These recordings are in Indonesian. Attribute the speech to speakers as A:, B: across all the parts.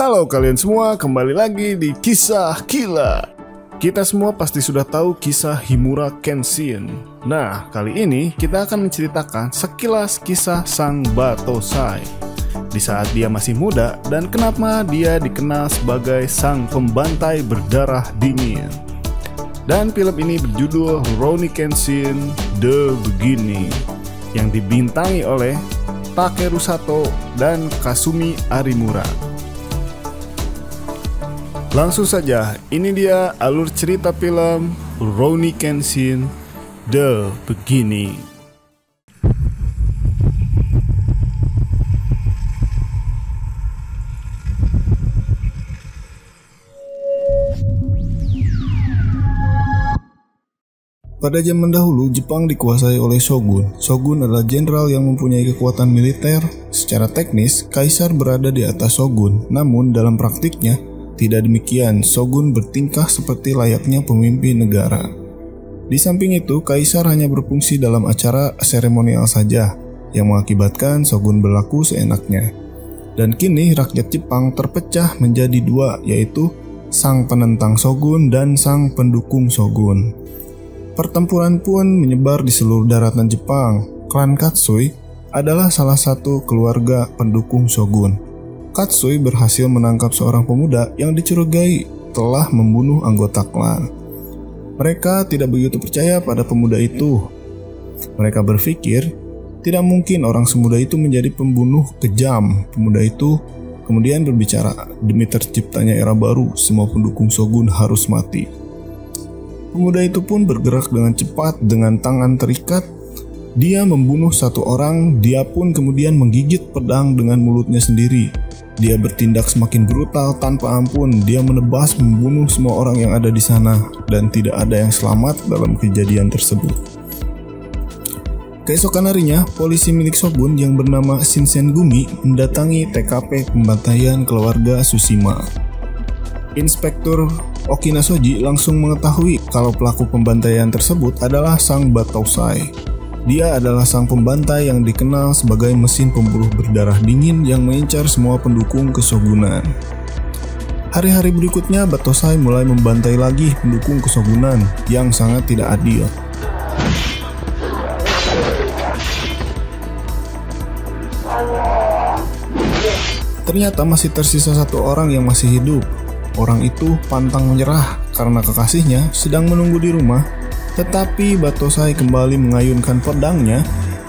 A: Halo kalian semua, kembali lagi di Kisah Gila. Kita semua pasti sudah tahu kisah Himura Kenshin. Nah, kali ini kita akan menceritakan sekilas kisah sang Battosai di saat dia masih muda dan kenapa dia dikenal sebagai sang pembantai berdarah dingin. Dan film ini berjudul Rurouni Kenshin The Beginning yang dibintangi oleh Takeru Sato dan Kasumi Arimura. Langsung saja, ini dia alur cerita film Rurouni Kenshin The Beginning. Pada zaman dahulu, Jepang dikuasai oleh shogun. Shogun adalah jenderal yang mempunyai kekuatan militer. Secara teknis, kaisar berada di atas shogun. Namun, dalam praktiknya, tidak demikian. Shogun bertingkah seperti layaknya pemimpin negara. Di samping itu, kaisar hanya berfungsi dalam acara seremonial saja, yang mengakibatkan shogun berlaku seenaknya. Dan kini, rakyat Jepang terpecah menjadi dua, yaitu sang penentang shogun dan sang pendukung shogun. Pertempuran pun menyebar di seluruh daratan Jepang. Klan Katsui adalah salah satu keluarga pendukung shogun. Katsui berhasil menangkap seorang pemuda yang dicurigai telah membunuh anggota klan. Mereka tidak begitu percaya pada pemuda itu. Mereka berpikir tidak mungkin orang semuda itu menjadi pembunuh kejam. Pemuda itu kemudian berbicara, demi terciptanya era baru, semua pendukung shogun harus mati. Pemuda itu pun bergerak dengan cepat dengan tangan terikat. Dia membunuh satu orang, dia pun kemudian menggigit pedang dengan mulutnya sendiri. Dia bertindak semakin brutal tanpa ampun. Dia menebas membunuh semua orang yang ada di sana dan tidak ada yang selamat dalam kejadian tersebut. Keesokan harinya, polisi milik shogun yang bernama Shinsengumi mendatangi TKP pembantaian keluarga Tsushima. Inspektur Okinasoji langsung mengetahui kalau pelaku pembantaian tersebut adalah sang Battosai. Dia adalah sang pembantai yang dikenal sebagai mesin pembuluh berdarah dingin yang mengincar semua pendukung keshogunan. Hari-hari berikutnya, Battosai mulai membantai lagi pendukung keshogunan yang sangat tidak adil. Ternyata masih tersisa satu orang yang masih hidup. Orang itu pantang menyerah karena kekasihnya sedang menunggu di rumah. Tetapi Battosai kembali mengayunkan pedangnya,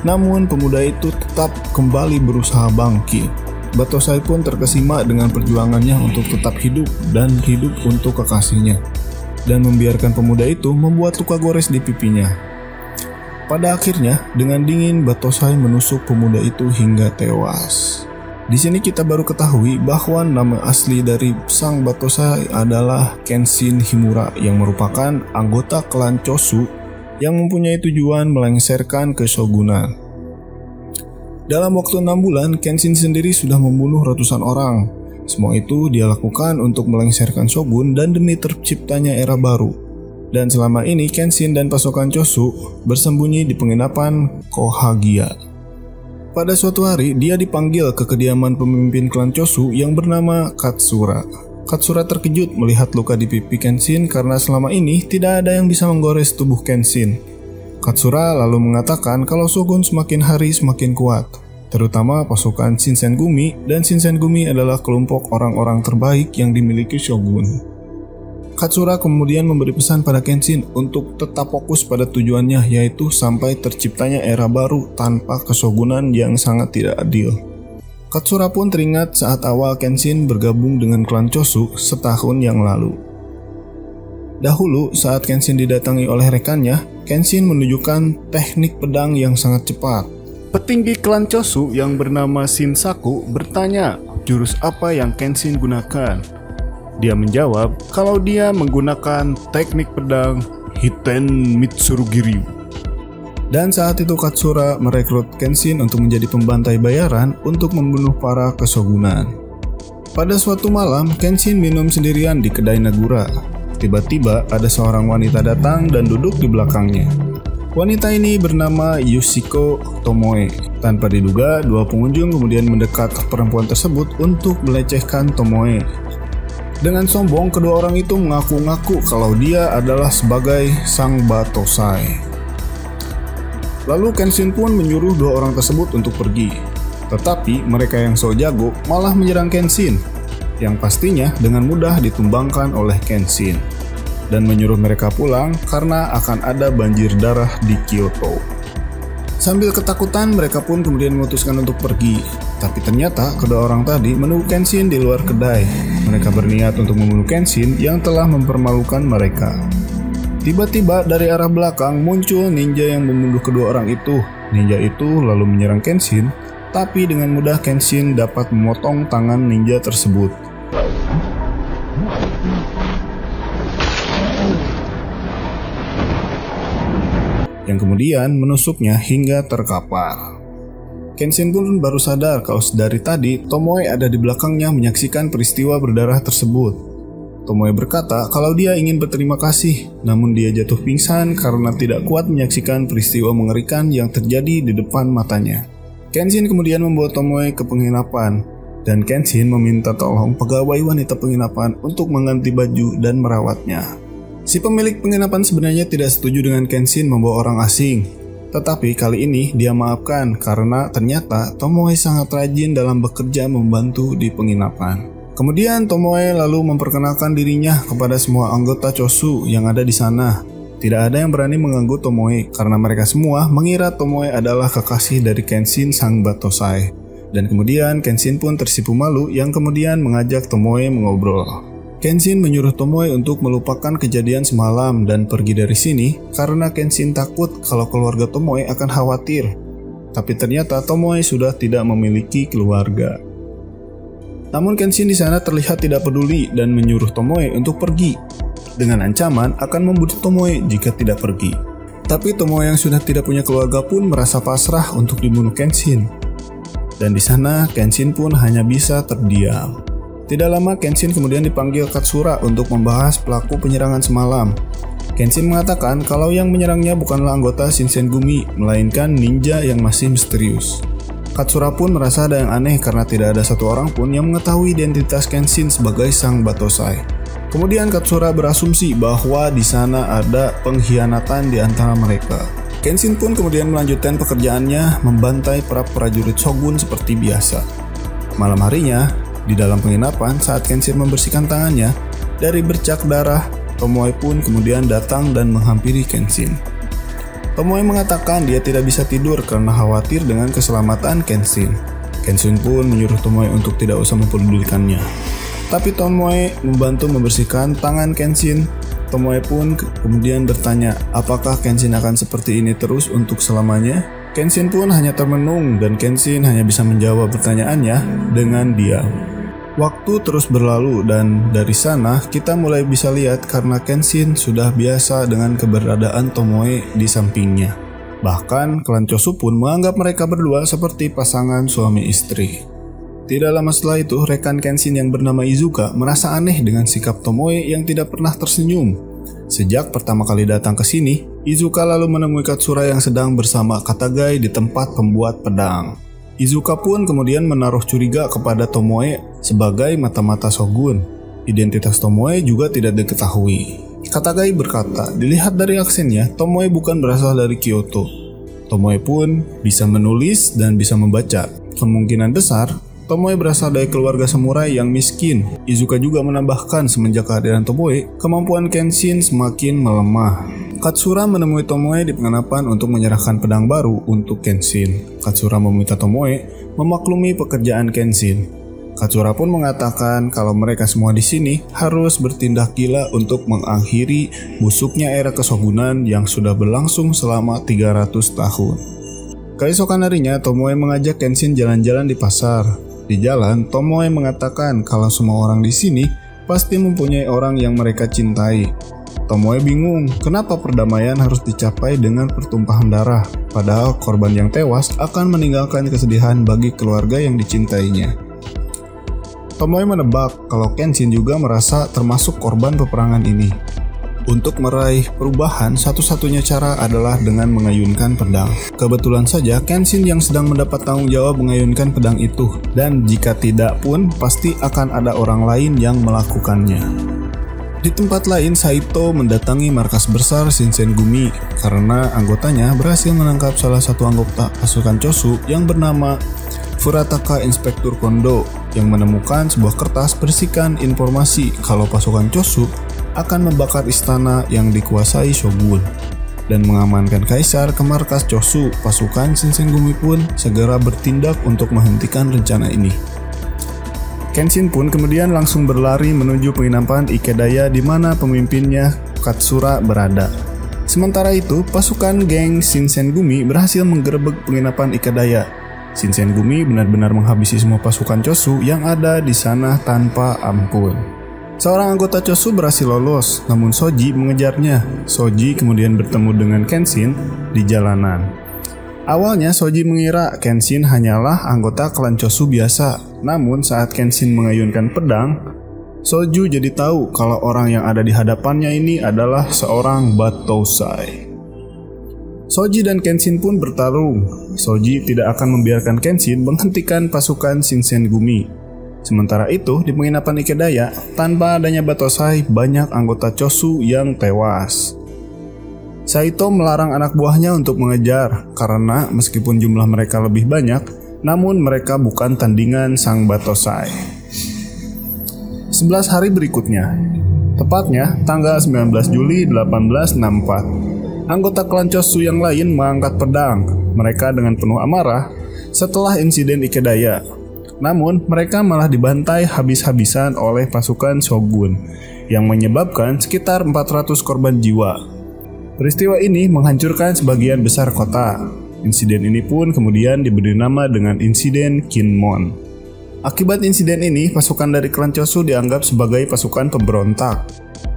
A: namun pemuda itu tetap kembali berusaha bangkit. Battosai pun terkesima dengan perjuangannya untuk tetap hidup dan hidup untuk kekasihnya, dan membiarkan pemuda itu membuat luka gores di pipinya. Pada akhirnya, dengan dingin Battosai menusuk pemuda itu hingga tewas. Di sini kita baru ketahui bahwa nama asli dari sang Battosai adalah Kenshin Himura yang merupakan anggota klan Chosu yang mempunyai tujuan melengsarkan keshogunan. Dalam waktu 6 bulan, Kenshin sendiri sudah membunuh ratusan orang. Semua itu dia lakukan untuk melengsarkan shogun dan demi terciptanya era baru. Dan selama ini Kenshin dan pasukan Chosu bersembunyi di penginapan Kohagia. Pada suatu hari, dia dipanggil ke kediaman pemimpin klan Chosu yang bernama Katsura. Katsura terkejut melihat luka di pipi Kenshin karena selama ini tidak ada yang bisa menggores tubuh Kenshin. Katsura lalu mengatakan kalau shogun semakin hari semakin kuat, terutama pasukan Shinsengumi, dan Shinsengumi adalah kelompok orang-orang terbaik yang dimiliki shogun. Katsura kemudian memberi pesan pada Kenshin untuk tetap fokus pada tujuannya, yaitu sampai terciptanya era baru tanpa keshogunan yang sangat tidak adil. Katsura pun teringat saat awal Kenshin bergabung dengan klan Chosu setahun yang lalu. Dahulu saat Kenshin didatangi oleh rekannya, Kenshin menunjukkan teknik pedang yang sangat cepat. Petinggi klan Chosu yang bernama Shinsaku bertanya jurus apa yang Kenshin gunakan. Dia menjawab kalau dia menggunakan teknik pedang Hiten Mitsurugiryu. Dan saat itu Katsura merekrut Kenshin untuk menjadi pembantai bayaran untuk membunuh para keshogunan. Pada suatu malam, Kenshin minum sendirian di kedai Nagura. Tiba-tiba ada seorang wanita datang dan duduk di belakangnya. Wanita ini bernama Yoshiko Tomoe. Tanpa diduga, dua pengunjung kemudian mendekat ke perempuan tersebut untuk melecehkan Tomoe. Dengan sombong, kedua orang itu mengaku-ngaku kalau dia adalah sebagai sang Batosai. Lalu Kenshin pun menyuruh dua orang tersebut untuk pergi. Tetapi mereka yang so jago malah menyerang Kenshin, yang pastinya dengan mudah ditumbangkan oleh Kenshin, dan menyuruh mereka pulang karena akan ada banjir darah di Kyoto. Sambil ketakutan, mereka pun kemudian memutuskan untuk pergi. Tapi ternyata kedua orang tadi menunggu Kenshin di luar kedai. Mereka berniat untuk membunuh Kenshin yang telah mempermalukan mereka. Tiba-tiba dari arah belakang muncul ninja yang membunuh kedua orang itu. Ninja itu lalu menyerang Kenshin, tapi dengan mudah Kenshin dapat memotong tangan ninja tersebut. Yang kemudian menusuknya hingga terkapar. Kenshin pun baru sadar kalau dari tadi Tomoe ada di belakangnya menyaksikan peristiwa berdarah tersebut. Tomoe berkata kalau dia ingin berterima kasih, namun dia jatuh pingsan karena tidak kuat menyaksikan peristiwa mengerikan yang terjadi di depan matanya. Kenshin kemudian membawa Tomoe ke penginapan, dan Kenshin meminta tolong pegawai wanita penginapan untuk mengganti baju dan merawatnya. Si pemilik penginapan sebenarnya tidak setuju dengan Kenshin membawa orang asing. Tetapi kali ini dia maafkan karena ternyata Tomoe sangat rajin dalam bekerja membantu di penginapan. Kemudian Tomoe lalu memperkenalkan dirinya kepada semua anggota Chosu yang ada di sana. Tidak ada yang berani mengganggu Tomoe karena mereka semua mengira Tomoe adalah kekasih dari Kenshin sang Batosai. Dan kemudian Kenshin pun tersipu malu yang kemudian mengajak Tomoe mengobrol. Kenshin menyuruh Tomoe untuk melupakan kejadian semalam dan pergi dari sini karena Kenshin takut kalau keluarga Tomoe akan khawatir. Tapi ternyata Tomoe sudah tidak memiliki keluarga. Namun Kenshin di sana terlihat tidak peduli dan menyuruh Tomoe untuk pergi dengan ancaman akan membunuh Tomoe jika tidak pergi. Tapi Tomoe yang sudah tidak punya keluarga pun merasa pasrah untuk dibunuh Kenshin. Dan di sana Kenshin pun hanya bisa terdiam. Tidak lama Kenshin kemudian dipanggil Katsura untuk membahas pelaku penyerangan semalam. Kenshin mengatakan kalau yang menyerangnya bukanlah anggota Shinsengumi, melainkan ninja yang masih misterius. Katsura pun merasa ada yang aneh karena tidak ada satu orang pun yang mengetahui identitas Kenshin sebagai sang Batosai. Kemudian Katsura berasumsi bahwa di sana ada pengkhianatan di antara mereka. Kenshin pun kemudian melanjutkan pekerjaannya membantai para prajurit shogun seperti biasa. Malam harinya, di dalam penginapan, saat Kenshin membersihkan tangannya dari bercak darah, Tomoe pun kemudian datang dan menghampiri Kenshin. Tomoe mengatakan dia tidak bisa tidur karena khawatir dengan keselamatan Kenshin. Kenshin pun menyuruh Tomoe untuk tidak usah mempedulikannya. Tapi Tomoe membantu membersihkan tangan Kenshin. Tomoe pun kemudian bertanya, apakah Kenshin akan seperti ini terus untuk selamanya? Kenshin pun hanya termenung dan Kenshin hanya bisa menjawab pertanyaannya dengan diam. Waktu terus berlalu dan dari sana kita mulai bisa lihat karena Kenshin sudah biasa dengan keberadaan Tomoe di sampingnya. Bahkan klan Chosu pun menganggap mereka berdua seperti pasangan suami istri. Tidak lama setelah itu, rekan Kenshin yang bernama Izuka merasa aneh dengan sikap Tomoe yang tidak pernah tersenyum. Sejak pertama kali datang ke sini, Izuka lalu menemui Katsura yang sedang bersama Katagai di tempat pembuat pedang. Izuka pun kemudian menaruh curiga kepada Tomoe sebagai mata-mata shogun. Identitas Tomoe juga tidak diketahui. Katagai berkata, dilihat dari aksennya, Tomoe bukan berasal dari Kyoto. Tomoe pun bisa menulis dan bisa membaca. Kemungkinan besar, Tomoe berasal dari keluarga samurai yang miskin. Izuka juga menambahkan semenjak kehadiran Tomoe, kemampuan Kenshin semakin melemah. Katsura menemui Tomoe di penginapan untuk menyerahkan pedang baru untuk Kenshin. Katsura meminta Tomoe memaklumi pekerjaan Kenshin. Katsura pun mengatakan kalau mereka semua di sini harus bertindak gila untuk mengakhiri busuknya era keshogunan yang sudah berlangsung selama 300 tahun. Keesokan harinya, Tomoe mengajak Kenshin jalan-jalan di pasar. Di jalan, Tomoe mengatakan kalau semua orang di sini pasti mempunyai orang yang mereka cintai. Tomoe bingung kenapa perdamaian harus dicapai dengan pertumpahan darah, padahal korban yang tewas akan meninggalkan kesedihan bagi keluarga yang dicintainya. Tomoe menebak kalau Kenshin juga merasa termasuk korban peperangan ini. Untuk meraih perubahan, satu-satunya cara adalah dengan mengayunkan pedang. Kebetulan saja Kenshin yang sedang mendapat tanggung jawab mengayunkan pedang itu, dan jika tidak pun pasti akan ada orang lain yang melakukannya. Di tempat lain, Saito mendatangi markas besar Shinsengumi karena anggotanya berhasil menangkap salah satu anggota pasukan Chosu yang bernama Furataka Inspektur Kondo yang menemukan sebuah kertas berisikan informasi kalau pasukan Chosu akan membakar istana yang dikuasai shogun dan mengamankan kaisar ke markas Chosu. Pasukan Shinsengumi pun segera bertindak untuk menghentikan rencana ini. Kenshin pun kemudian langsung berlari menuju penginapan Ikedaya di mana pemimpinnya Katsura berada. Sementara itu, pasukan geng Shinsengumi berhasil menggerebek penginapan Ikedaya. Shinsengumi benar-benar menghabisi semua pasukan Chosu yang ada di sana tanpa ampun. Seorang anggota Chosu berhasil lolos, namun Shoji mengejarnya. Shoji kemudian bertemu dengan Kenshin di jalanan. Awalnya Shoji mengira Kenshin hanyalah anggota klan Chosu biasa. Namun saat Kenshin mengayunkan pedang, Shoji jadi tahu kalau orang yang ada di hadapannya ini adalah seorang Battosai. Shoji dan Kenshin pun bertarung. Shoji tidak akan membiarkan Kenshin menghentikan pasukan Shinsengumi. Sementara itu, di penginapan Ikedaya, tanpa adanya Battosai, banyak anggota Chosu yang tewas. Saito melarang anak buahnya untuk mengejar, karena meskipun jumlah mereka lebih banyak, namun mereka bukan tandingan sang Battosai. 11 hari berikutnya, tepatnya tanggal 19 Juli 1864, anggota klan Chosu yang lain mengangkat pedang. Mereka dengan penuh amarah setelah insiden Ikedaya. Namun, mereka malah dibantai habis-habisan oleh pasukan shogun yang menyebabkan sekitar 400 korban jiwa. Peristiwa ini menghancurkan sebagian besar kota. Insiden ini pun kemudian diberi nama dengan insiden Kinmon. Akibat insiden ini, pasukan dari klan Chosu dianggap sebagai pasukan pemberontak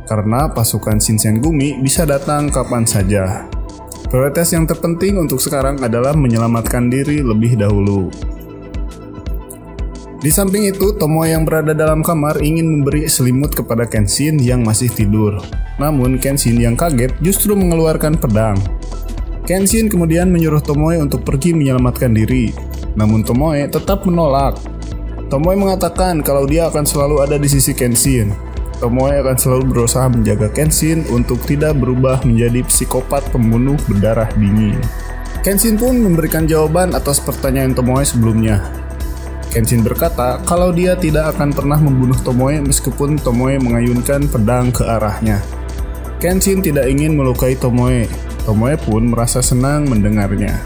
A: karena pasukan Shinsengumi bisa datang kapan saja. Prioritas yang terpenting untuk sekarang adalah menyelamatkan diri lebih dahulu. Di samping itu, Tomoe yang berada dalam kamar ingin memberi selimut kepada Kenshin yang masih tidur. Namun Kenshin yang kaget justru mengeluarkan pedang. Kenshin kemudian menyuruh Tomoe untuk pergi menyelamatkan diri. Namun Tomoe tetap menolak. Tomoe mengatakan kalau dia akan selalu ada di sisi Kenshin. Tomoe akan selalu berusaha menjaga Kenshin untuk tidak berubah menjadi psikopat pembunuh berdarah dingin. Kenshin pun memberikan jawaban atas pertanyaan Tomoe sebelumnya. Kenshin berkata kalau dia tidak akan pernah membunuh Tomoe meskipun Tomoe mengayunkan pedang ke arahnya. Kenshin tidak ingin melukai Tomoe. Tomoe pun merasa senang mendengarnya.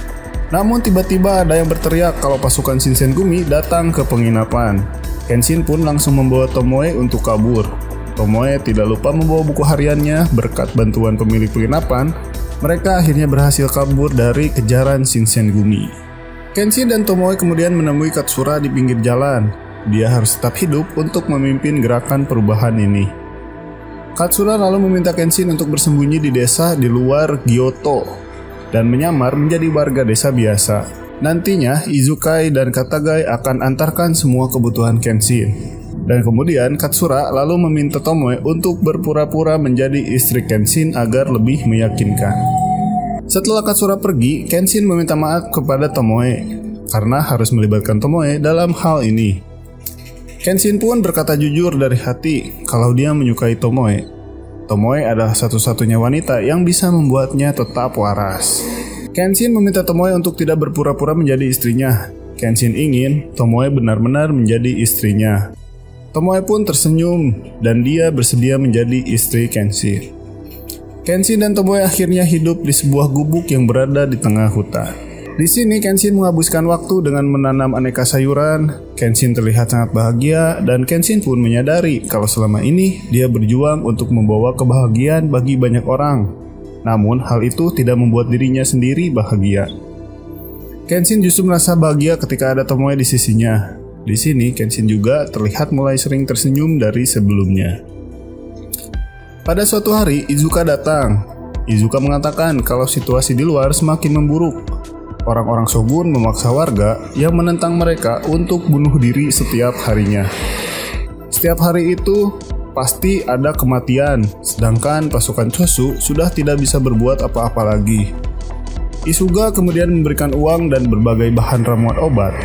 A: Namun tiba-tiba ada yang berteriak kalau pasukan Shinsengumi datang ke penginapan. Kenshin pun langsung membawa Tomoe untuk kabur. Tomoe tidak lupa membawa buku hariannya. Berkat bantuan pemilik penginapan, mereka akhirnya berhasil kabur dari kejaran Shinsengumi. Kenshin dan Tomoe kemudian menemui Katsura di pinggir jalan. Dia harus tetap hidup untuk memimpin gerakan perubahan ini. Katsura lalu meminta Kenshin untuk bersembunyi di desa di luar Gyoto dan menyamar menjadi warga desa biasa. Nantinya Izukai dan Katagai akan antarkan semua kebutuhan Kenshin. Dan kemudian Katsura lalu meminta Tomoe untuk berpura-pura menjadi istri Kenshin agar lebih meyakinkan. Setelah Katsura pergi, Kenshin meminta maaf kepada Tomoe karena harus melibatkan Tomoe dalam hal ini. Kenshin pun berkata jujur dari hati kalau dia menyukai Tomoe. Tomoe adalah satu-satunya wanita yang bisa membuatnya tetap waras. Kenshin meminta Tomoe untuk tidak berpura-pura menjadi istrinya. Kenshin ingin Tomoe benar-benar menjadi istrinya. Tomoe pun tersenyum dan dia bersedia menjadi istri Kenshin. Kenshin dan Tomoe akhirnya hidup di sebuah gubuk yang berada di tengah hutan. Di sini Kenshin menghabiskan waktu dengan menanam aneka sayuran. Kenshin terlihat sangat bahagia dan Kenshin pun menyadari kalau selama ini dia berjuang untuk membawa kebahagiaan bagi banyak orang. Namun hal itu tidak membuat dirinya sendiri bahagia. Kenshin justru merasa bahagia ketika ada Tomoe di sisinya. Di sini Kenshin juga terlihat mulai sering tersenyum dari sebelumnya. Pada suatu hari, Izuka datang. Izuka mengatakan kalau situasi di luar semakin memburuk. Orang-orang shogun memaksa warga yang menentang mereka untuk bunuh diri setiap harinya. Setiap hari itu, pasti ada kematian, sedangkan pasukan Chosu sudah tidak bisa berbuat apa-apa lagi. Isuga kemudian memberikan uang dan berbagai bahan ramuan obat.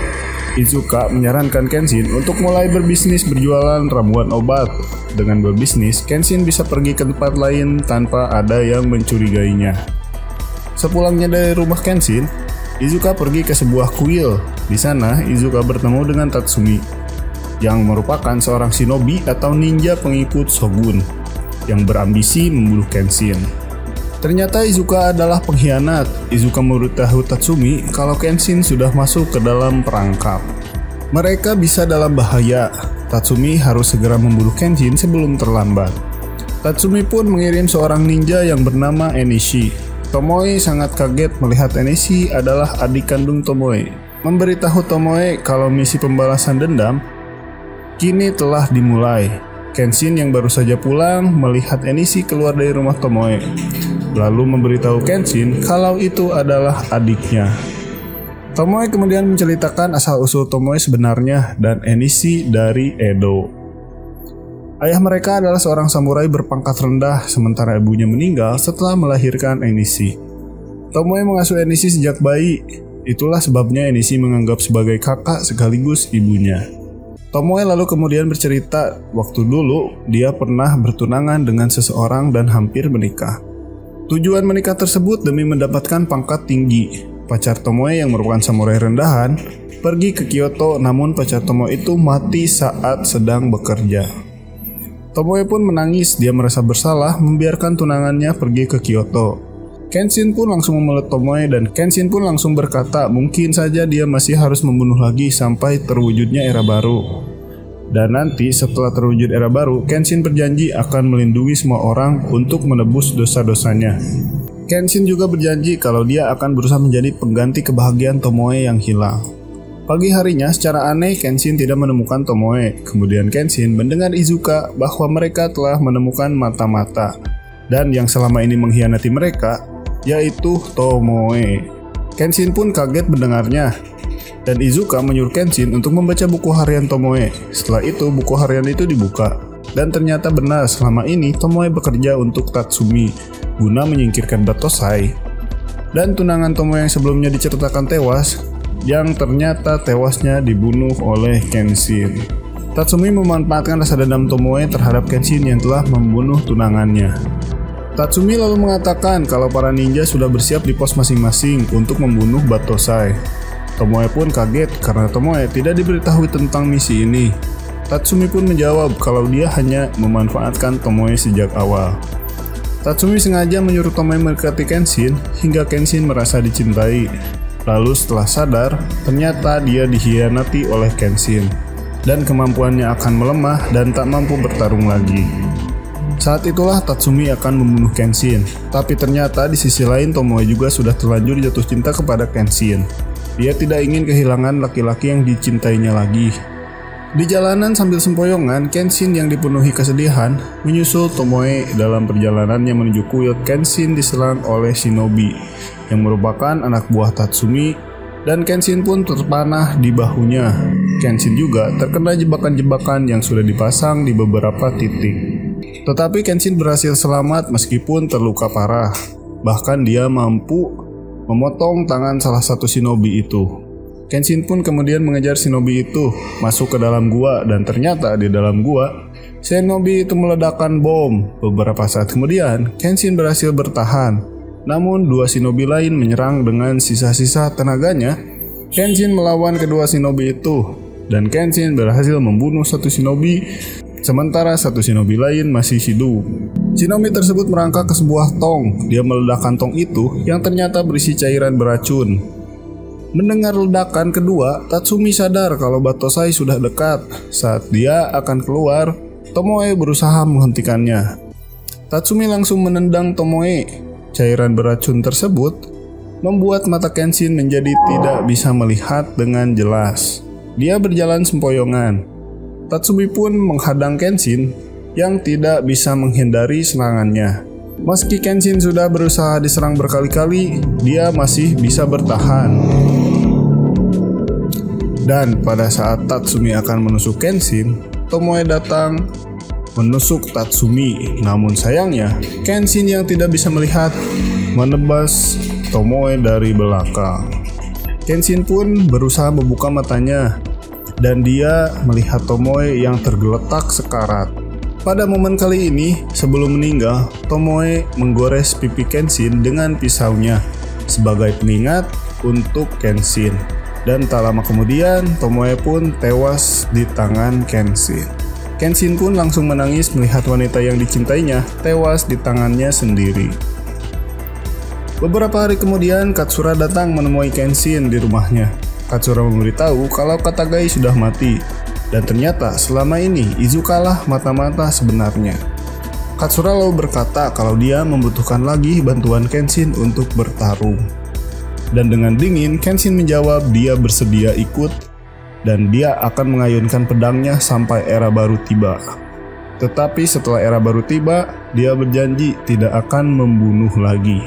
A: Izuka menyarankan Kenshin untuk mulai berbisnis berjualan ramuan obat. Dengan berbisnis, Kenshin bisa pergi ke tempat lain tanpa ada yang mencurigainya. Sepulangnya dari rumah Kenshin, Izuka pergi ke sebuah kuil. Di sana, Izuka bertemu dengan Tatsumi, yang merupakan seorang shinobi atau ninja pengikut shogun, yang berambisi membunuh Kenshin. Ternyata Izuka adalah pengkhianat. Izuka memberitahu Tatsumi kalau Kenshin sudah masuk ke dalam perangkap. Mereka bisa dalam bahaya. Tatsumi harus segera membunuh Kenshin sebelum terlambat. Tatsumi pun mengirim seorang ninja yang bernama Enishi. Tomoe sangat kaget melihat Enishi adalah adik kandung Tomoe. Memberitahu Tomoe kalau misi pembalasan dendam kini telah dimulai. Kenshin yang baru saja pulang melihat Enishi keluar dari rumah Tomoe, lalu memberitahu Kenshin kalau itu adalah adiknya. Tomoe kemudian menceritakan asal-usul Tomoe sebenarnya dan Enishi dari Edo. Ayah mereka adalah seorang samurai berpangkat rendah, sementara ibunya meninggal setelah melahirkan Enishi. Tomoe mengasuh Enishi sejak bayi, itulah sebabnya Enishi menganggap sebagai kakak sekaligus ibunya. Tomoe lalu kemudian bercerita waktu dulu dia pernah bertunangan dengan seseorang dan hampir menikah. Tujuan menikah tersebut demi mendapatkan pangkat tinggi. Pacar Tomoe yang merupakan samurai rendahan pergi ke Kyoto, namun pacar Tomoe itu mati saat sedang bekerja. Tomoe pun menangis, dia merasa bersalah membiarkan tunangannya pergi ke Kyoto. Kenshin pun langsung memeluk Tomoe dan Kenshin pun langsung berkata mungkin saja dia masih harus membunuh lagi sampai terwujudnya era baru. Dan nanti setelah terwujud era baru, Kenshin berjanji akan melindungi semua orang untuk menebus dosa-dosanya. Kenshin juga berjanji kalau dia akan berusaha menjadi pengganti kebahagiaan Tomoe yang hilang. Pagi harinya, secara aneh Kenshin tidak menemukan Tomoe. Kemudian Kenshin mendengar Izuka bahwa mereka telah menemukan mata-mata. Dan yang selama ini mengkhianati mereka, yaitu Tomoe. Kenshin pun kaget mendengarnya. Dan Izuka menyuruh Kenshin untuk membaca buku harian Tomoe. Setelah itu, buku harian itu dibuka. Dan ternyata benar selama ini Tomoe bekerja untuk Tatsumi guna menyingkirkan Battosai. Dan tunangan Tomoe yang sebelumnya diceritakan tewas, yang ternyata tewasnya dibunuh oleh Kenshin. Tatsumi memanfaatkan rasa dendam Tomoe terhadap Kenshin yang telah membunuh tunangannya. Tatsumi lalu mengatakan kalau para ninja sudah bersiap di pos masing-masing untuk membunuh Battosai. Tomoe pun kaget karena Tomoe tidak diberitahu tentang misi ini. Tatsumi pun menjawab kalau dia hanya memanfaatkan Tomoe sejak awal. Tatsumi sengaja menyuruh Tomoe mendekati Kenshin hingga Kenshin merasa dicintai. Lalu setelah sadar, ternyata dia dikhianati oleh Kenshin dan kemampuannya akan melemah dan tak mampu bertarung lagi. Saat itulah Tatsumi akan membunuh Kenshin, tapi ternyata di sisi lain Tomoe juga sudah terlanjur jatuh cinta kepada Kenshin. Dia tidak ingin kehilangan laki-laki yang dicintainya lagi. Di jalanan sambil sempoyongan, Kenshin yang dipenuhi kesedihan menyusul Tomoe dalam perjalanannya menuju kuil. Kenshin diserang oleh shinobi yang merupakan anak buah Tatsumi dan Kenshin pun terpanah di bahunya. Kenshin juga terkena jebakan-jebakan yang sudah dipasang di beberapa titik. Tetapi Kenshin berhasil selamat meskipun terluka parah. Bahkan dia mampu memotong tangan salah satu shinobi itu. Kenshin pun kemudian mengejar shinobi itu masuk ke dalam gua dan ternyata di dalam gua shinobi itu meledakkan bom. Beberapa saat kemudian Kenshin berhasil bertahan. Namun dua shinobi lain menyerang dengan sisa-sisa tenaganya. Kenshin melawan kedua shinobi itu dan Kenshin berhasil membunuh satu shinobi sementara satu shinobi lain masih hidup. Shinobi tersebut merangkak ke sebuah tong. Dia meledakkan tong itu yang ternyata berisi cairan beracun. Mendengar ledakan kedua, Tatsumi sadar kalau Battosai sudah dekat. Saat dia akan keluar, Tomoe berusaha menghentikannya. Tatsumi langsung menendang Tomoe. Cairan beracun tersebut membuat mata Kenshin menjadi tidak bisa melihat dengan jelas. Dia berjalan sempoyongan. Tatsumi pun menghadang Kenshin yang tidak bisa menghindari serangannya. Meski Kenshin sudah berusaha diserang berkali-kali, dia masih bisa bertahan. Dan pada saat Tatsumi akan menusuk Kenshin, Tomoe datang menusuk Tatsumi. Namun sayangnya, Kenshin yang tidak bisa melihat menebas Tomoe dari belakang. Kenshin pun berusaha membuka matanya dan dia melihat Tomoe yang tergeletak sekarat. Pada momen kali ini, sebelum meninggal, Tomoe menggores pipi Kenshin dengan pisaunya sebagai pengingat untuk Kenshin. Dan tak lama kemudian, Tomoe pun tewas di tangan Kenshin. Kenshin pun langsung menangis melihat wanita yang dicintainya tewas di tangannya sendiri. Beberapa hari kemudian, Katsura datang menemui Kenshin di rumahnya. Katsura memberitahu kalau Katagai sudah mati. Dan ternyata selama ini Izuka lah mata-mata sebenarnya. Katsura lalu berkata kalau dia membutuhkan lagi bantuan Kenshin untuk bertarung. Dan dengan dingin Kenshin menjawab dia bersedia ikut dan dia akan mengayunkan pedangnya sampai era baru tiba. Tetapi setelah era baru tiba, dia berjanji tidak akan membunuh lagi.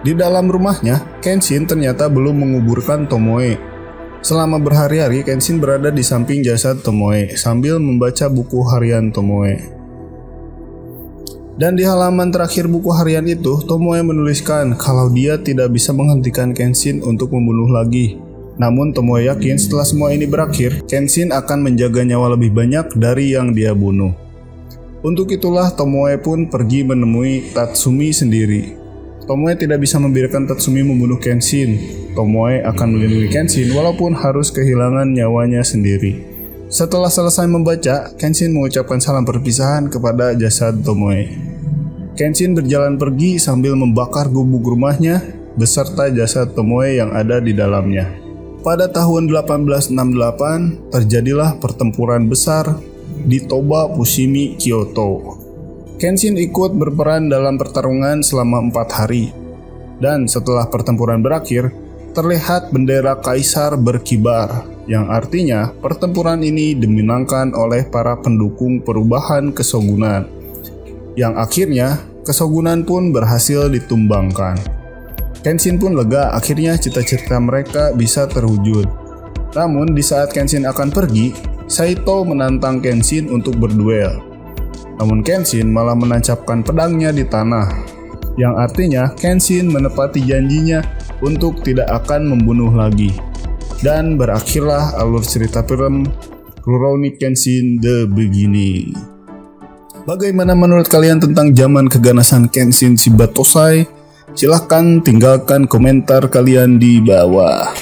A: Di dalam rumahnya, Kenshin ternyata belum menguburkan Tomoe. Selama berhari-hari, Kenshin berada di samping jasad Tomoe sambil membaca buku harian Tomoe. Dan di halaman terakhir buku harian itu, Tomoe menuliskan kalau dia tidak bisa menghentikan Kenshin untuk membunuh lagi. Namun Tomoe yakin setelah semua ini berakhir, Kenshin akan menjaga nyawa lebih banyak dari yang dia bunuh. Untuk itulah Tomoe pun pergi menemui Tatsumi sendiri. Tomoe tidak bisa membiarkan Tatsumi membunuh Kenshin. Tomoe akan melindungi Kenshin walaupun harus kehilangan nyawanya sendiri. Setelah selesai membaca, Kenshin mengucapkan salam perpisahan kepada jasad Tomoe. Kenshin berjalan pergi sambil membakar gubuk rumahnya beserta jasad Tomoe yang ada di dalamnya. Pada tahun 1868, terjadilah pertempuran besar di Toba Fushimi, Kyoto. Kenshin ikut berperan dalam pertarungan selama 4 hari. Dan setelah pertempuran berakhir, terlihat bendera kaisar berkibar, yang artinya pertempuran ini dimenangkan oleh para pendukung perubahan kesogunan. Yang akhirnya, kesogunan pun berhasil ditumbangkan. Kenshin pun lega akhirnya cita-cita mereka bisa terwujud. Namun di saat Kenshin akan pergi, Saito menantang Kenshin untuk berduel. Namun Kenshin malah menancapkan pedangnya di tanah, yang artinya Kenshin menepati janjinya untuk tidak akan membunuh lagi. Dan berakhirlah alur cerita film Rurouni Kenshin The Beginning. Bagaimana menurut kalian tentang zaman keganasan Kenshin Shibatosai? Silahkan tinggalkan komentar kalian di bawah.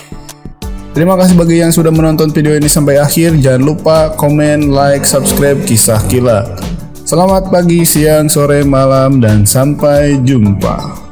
A: Terima kasih bagi yang sudah menonton video ini sampai akhir. Jangan lupa komen, like, subscribe Kisah Kilat. Selamat pagi, siang, sore, malam, dan sampai jumpa.